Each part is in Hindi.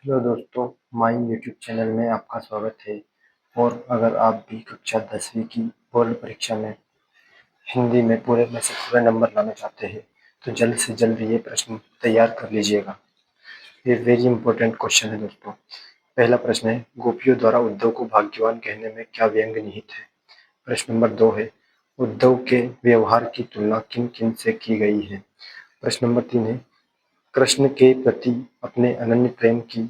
हेलो दोस्तों, माई यूट्यूब चैनल में आपका स्वागत है। और अगर आप भी कक्षा 10वीं की बोर्ड परीक्षा में हिंदी में पूरे में से पूरे नंबर लाना चाहते हैं तो जल्द से जल्द ये प्रश्न तैयार कर लीजिएगा। ये वेरी इंपॉर्टेंट क्वेश्चन है दोस्तों। पहला प्रश्न है, गोपियों द्वारा उद्धव को भाग्यवान कहने में क्या व्यंग निहित है। प्रश्न नंबर 2 है, उद्धव के व्यवहार की तुलना किन किन से की गई है। प्रश्न नंबर 3 है, कृष्ण के प्रति अपने अनन्य प्रेम की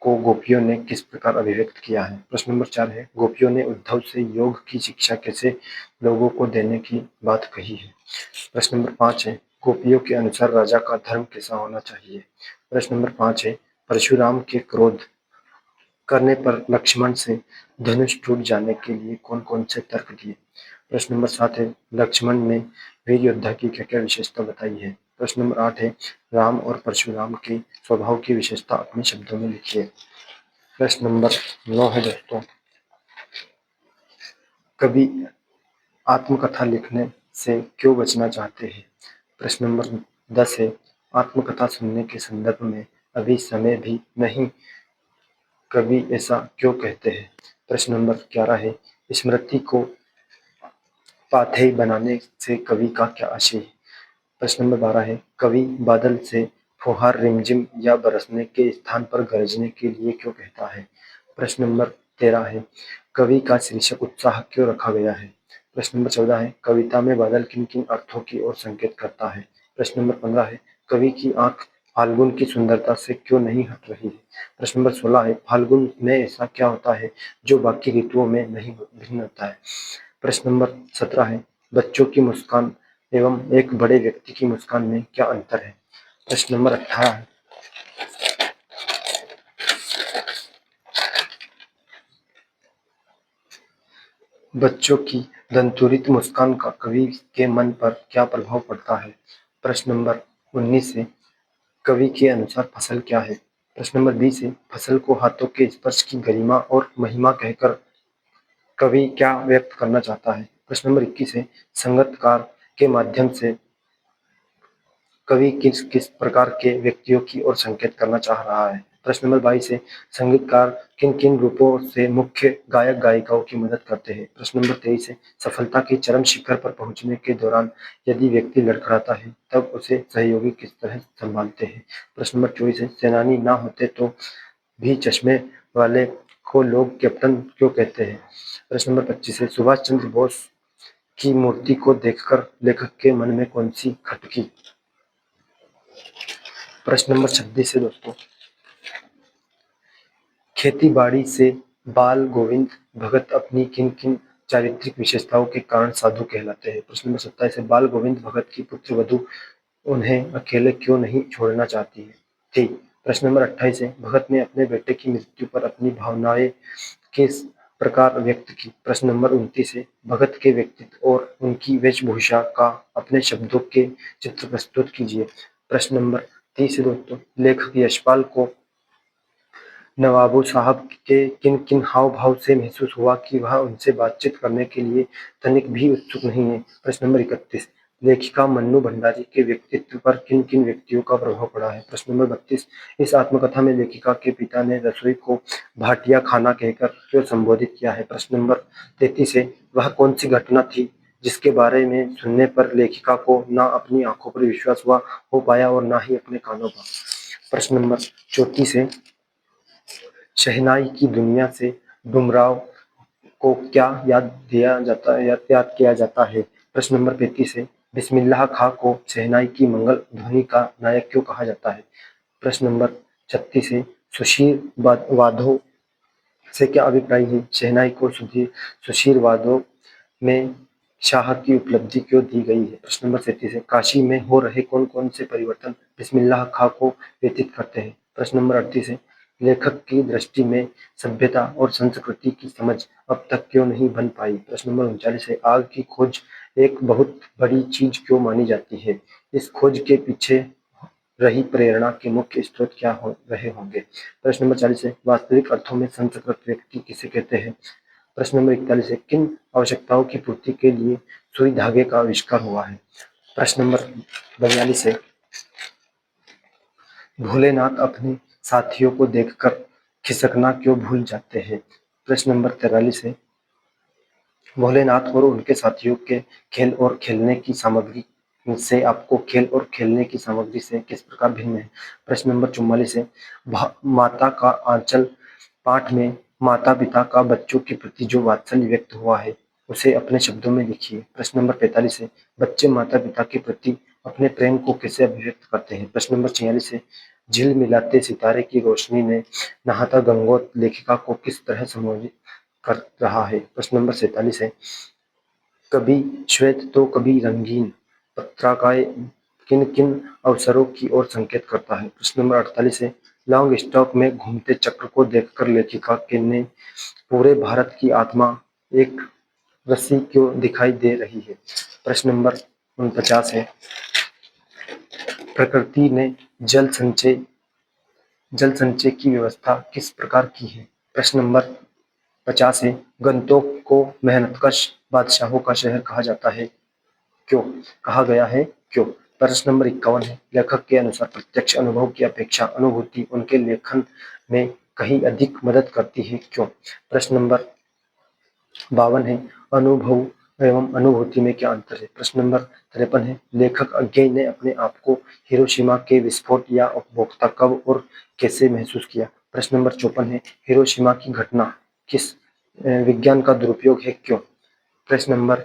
को गोपियों ने किस प्रकार अभिव्यक्त किया है। प्रश्न नंबर 4 है, गोपियों ने उद्धव से योग की शिक्षा कैसे लोगों को देने की बात कही है। प्रश्न नंबर 5 है, गोपियों के अनुसार राजा का धर्म कैसा होना चाहिए। प्रश्न नंबर 5 है, परशुराम के क्रोध करने पर लक्ष्मण से धनुष टूट जाने के लिए कौन कौन से तर्क दिए। प्रश्न नंबर 7 है, लक्ष्मण ने वीर योद्धा की क्या क्या विशेषता बताई है। प्रश्न नंबर 8 है, राम और परशुराम के स्वभाव की विशेषता अपने शब्दों में लिखिए। प्रश्न नंबर 9 है दोस्तों, कवि आत्मकथा लिखने से क्यों बचना चाहते हैं। प्रश्न नंबर 10 है, आत्मकथा सुनने के संदर्भ में अभी समय भी नहीं, कवि ऐसा क्यों कहते हैं। प्रश्न नंबर 11 है, स्मृति को पाथेय बनाने से कवि का क्या आशय है। प्रश्न नंबर 12 है, कवि बादल से फुहार रिमझिम या बरसने के स्थान पर गरजने के लिए क्यों कहता है। प्रश्न नंबर 13 है, कवि का शीर्षक उत्साह क्यों रखा गया है। प्रश्न नंबर 14 है, कविता में बादल किन किन अर्थों की ओर संकेत करता है। प्रश्न नंबर 15 है, कवि की आंख फाल्गुन की सुंदरता से क्यों नहीं हट रही है। प्रश्न नंबर 16 है, फाल्गुन में ऐसा क्या होता है जो बाकी ऋतुओं में नहीं भिन्न होता है। प्रश्न नंबर 17 है, बच्चों की मुस्कान एवं एक बड़े व्यक्ति की मुस्कान में क्या अंतर है। प्रश्न नंबर 18 है, बच्चों की दंतुरित मुस्कान का कवि के मन पर क्या प्रभाव पड़ता है। प्रश्न नंबर 19 है, कवि के अनुसार फसल क्या है। प्रश्न नंबर 20 है, फसल को हाथों के स्पर्श की गरिमा और महिमा कहकर कवि क्या व्यक्त करना चाहता है। प्रश्न नंबर 21 है, संगतकार के माध्यम से कवि किस किस प्रकार के व्यक्तियों की ओर संकेत करना चाह रहा है। प्रश्न नंबर 22 है, संगीतकार किन किन रूपों से मुख्य गायक गायिकाओं की मदद करते हैं। प्रश्न नंबर 23 है, सफलता के चरम शिखर पर पहुंचने के दौरान यदि व्यक्ति लड़खड़ाता है तब उसे सहयोगी किस तरह संभालते हैं। प्रश्न नंबर 24 है, सेनानी ना होते तो भी चश्मे वाले को लोग कैप्टन क्यों कहते हैं। प्रश्न नंबर 25 है, सुभाष चंद्र बोस की मूर्ति को देखकर लेखक के मन में कौन सी खटकी। प्रश्न नंबर 26 है दोस्तों, खेती बाड़ी से बाल गोविंद भगत अपनी किन किन चारित्रिक विशेषताओं के कारण साधु कहलाते हैं। प्रश्न नंबर 27 है, बाल गोविंद भगत की पुत्र वधु उन्हें अकेले क्यों नहीं छोड़ना चाहती थी। प्रश्न नंबर 28 है, भगत ने अपने बेटे की मृत्यु पर अपनी भावनाएं किस प्रकार व्यक्त की। प्रश्न नंबर 29 है, भगत के व्यक्तित्व और उनकी वेशभूषा का अपने शब्दों के चित्र प्रस्तुत कीजिए। प्रश्न नंबर 30 है दोस्तों, लेखक यशपाल को नवाबों साहब के किन किन हाव भाव से महसूस हुआ कि वह उनसे बातचीत करने के लिए तनिक भी उत्सुक नहीं है। प्रश्न नंबर 31, लेखिका मन्नू भंडारी के व्यक्तित्व पर किन किन व्यक्तियों का प्रभाव पड़ा है। प्रश्न नंबर 32, इस आत्मकथा में लेखिका के पिता ने रसोई को भाटिया खाना कहकर क्यों संबोधित किया है। प्रश्न नंबर 33 है, वह कौन सी घटना थी जिसके बारे में सुनने पर लेखिका को न अपनी आंखों पर विश्वास हुआ हो पाया और न ही अपने कानों पर। प्रश्न नंबर 34 है, शहनाई की दुनिया से डुमराव को क्या याद दिया जाता है या याद किया जाता है। प्रश्न नंबर 35 है, बिस्मिल्लाह खां को शहनाई की मंगल ध्वनि का नायक क्यों कहा जाता है। प्रश्न नंबर 36 है, सुशीर वादों से क्या अभिप्राय है। शहनाई को सुशीर वादों में शाह की उपलब्धि क्यों दी गई है। प्रश्न नंबर 37 है, काशी में हो रहे कौन कौन से परिवर्तन बिस्मिल्लाह खां को व्यतीत करते हैं। प्रश्न नंबर 38 है, लेखक की दृष्टि में सभ्यता और संस्कृति की समझ अब तक क्यों नहीं बन पाई। प्रश्न नंबर 39 है, आग की खोज एक बहुत बड़ी चीज क्यों मानी जाती है। इस खोज के पीछे रही प्रेरणा के मुख्य स्रोत क्या हो रहे होंगे। प्रश्न नंबर 40 है, वास्तविक अर्थों में संस्कृत व्यक्ति किसे कहते हैं। प्रश्न नंबर 41 है, किन आवश्यकताओं की पूर्ति के लिए सुई धागे का आविष्कार हुआ है। प्रश्न नंबर 42 है, भोलेनाथ अपने साथियों को देखकर खिसकना क्यों भूल जाते हैं? प्रश्न नंबर 43 है, भोलेनाथ और उनके साथियों के खेल और खेलने की सामग्री से आपको खेल और खेलने की सामग्री से किस प्रकार भिन्न है? प्रश्न नंबर 44 है, माता का आंचल पाठ में माता पिता का बच्चों के प्रति जो वात्सल्य व्यक्त हुआ है उसे अपने शब्दों में लिखिए। प्रश्न नंबर 45 है, बच्चे माता पिता के प्रति अपने प्रेम को कैसे अभिव्यक्त करते हैं? प्रश्न नंबर 46 है, झिलमिलाते सितारे की रोशनी में नहाता गंगोत लेखिका को किस तरह संबोधित कर रहा है? प्रश्न नंबर 47 है, कभी श्वेत तो कभी रंगीन पत्राकाय किन किन अवसरों की ओर संकेत करता है? प्रश्न नंबर 48 है, लॉन्ग स्टॉक में घूमते चक्र को देखकर लेखिका के ने पूरे भारत की आत्मा एक रस्सी क्यों दिखाई दे रही है? प्रश्न नंबर 49 है, प्रकृति ने जल संचय की व्यवस्था किस प्रकार की है? प्रश्न नंबर 50 है, गंतोक को मेहनतकश बादशाहों का शहर कहा जाता है, क्यों कहा गया है, क्यों? प्रश्न नंबर 51 है, लेखक के अनुसार प्रत्यक्ष अनुभव की अपेक्षा अनुभूति उनके लेखन में कहीं अधिक मदद करती है, क्यों? प्रश्न नंबर 52 है, अनुभव एवं अनुभूति में क्या अंतर है? प्रश्न नंबर 53 है, लेखक अज्ञेय ने अपने आप को हिरोशिमा के विस्फोट या उपभोक्ता कब और कैसे महसूस किया? प्रश्न नंबर 54 है, हिरोशिमा की घटना किस विज्ञान का दुरुपयोग है, क्यों? प्रश्न नंबर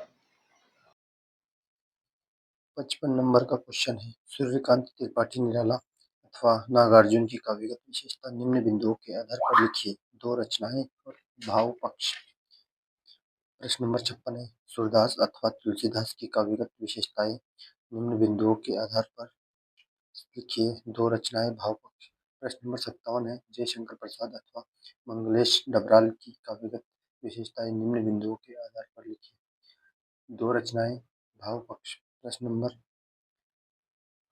55 नंबर का क्वेश्चन है, सूर्यकांत त्रिपाठी निराला अथवा नागार्जुन की काव्यगत विशेषता निम्न बिंदुओं के आधार पर लिखिए। दो रचनाएं और भाव पक्ष। प्रश्न नंबर 56 है, सूरदास अथवा तुलसीदास की काव्यगत विशेषताएं निम्न बिंदुओं के आधार पर लिखिए। दो रचनाएं भाव पक्ष। प्रश्न नंबर 57 है, जयशंकर प्रसाद अथवा मंगलेश डबराल की काव्यगत विशेषताएं निम्न बिंदुओं के आधार पर लिखिए। दो रचनाएं भाव पक्ष। प्रश्न नंबर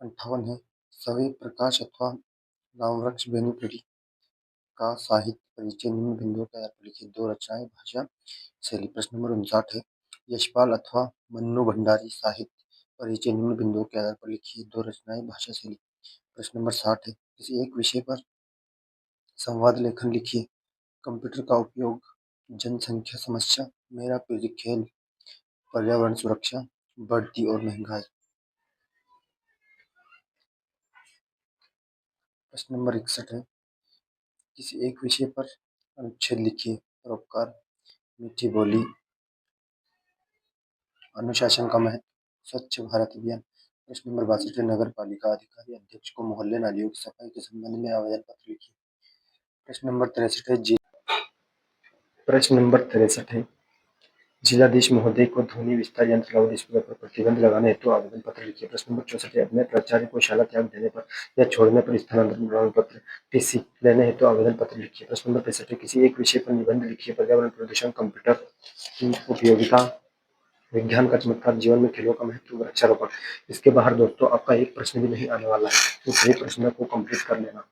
58 है, सवे प्रकाश अथवा रामवृक्ष बेनीपति का साहित्य परिचय निम्न बिंदुओं के आधार पर लिखिए। दो रचनाएं भाषा शैली। प्रश्न नंबर 59 है, यशपाल अथवा मन्नू भंडारी साहित्य परिचय निम्न बिंदुओं के आधार पर लिखिए। दो रचनाएं भाषा शैली। प्रश्न नंबर 60 है, किसी एक विषय पर संवाद लेखन लिखिए। कंप्यूटर का उपयोग, जनसंख्या समस्या, मेरा प्रोजेक्ट खेल, पर्यावरण सुरक्षा, बढ़ती और महंगाई। प्रश्न नंबर 61 है, किसी एक विषय पर अनुच्छेद लिखिए। परोपकार, मीठी बोली, अनुशासन का महत्व, स्वच्छ भारत अभियान। प्रश्न नंबर 62 है, नगर पालिका अधिकारी अध्यक्ष को मोहल्ले नालियों की सफाई के संबंध में आवेदन पत्र लिखिए। प्रश्न नंबर 63 है, प्रश्न नंबर 63 है, जिलाधीश महोदय को ध्वनि विस्तार यंत्र लाउड स्पीकर पर प्रतिबंध लगाने हेतु आवेदन पत्र लिखिए। प्रश्न नंबर 64 है, अपने प्राचार्य को शाला त्याग देने पर या छोड़ने पर स्थानांतरण प्रमाण पत्र टीसी लेने हेतु आवेदन पत्र लिखिए। प्रश्न नंबर 65 है, किसी एक विषय पर निबंध लिखिए। पर्यावरण प्रदूषण, कंप्यूटर की उपयोगिता, विज्ञान का चमत्कार, जीवन में खेलों का महत्व, वृक्षारोपण। इसके बाहर दोस्तों आपका एक प्रश्न भी नहीं आने वाला है, तो सही प्रश्न को कंप्लीट कर लेना।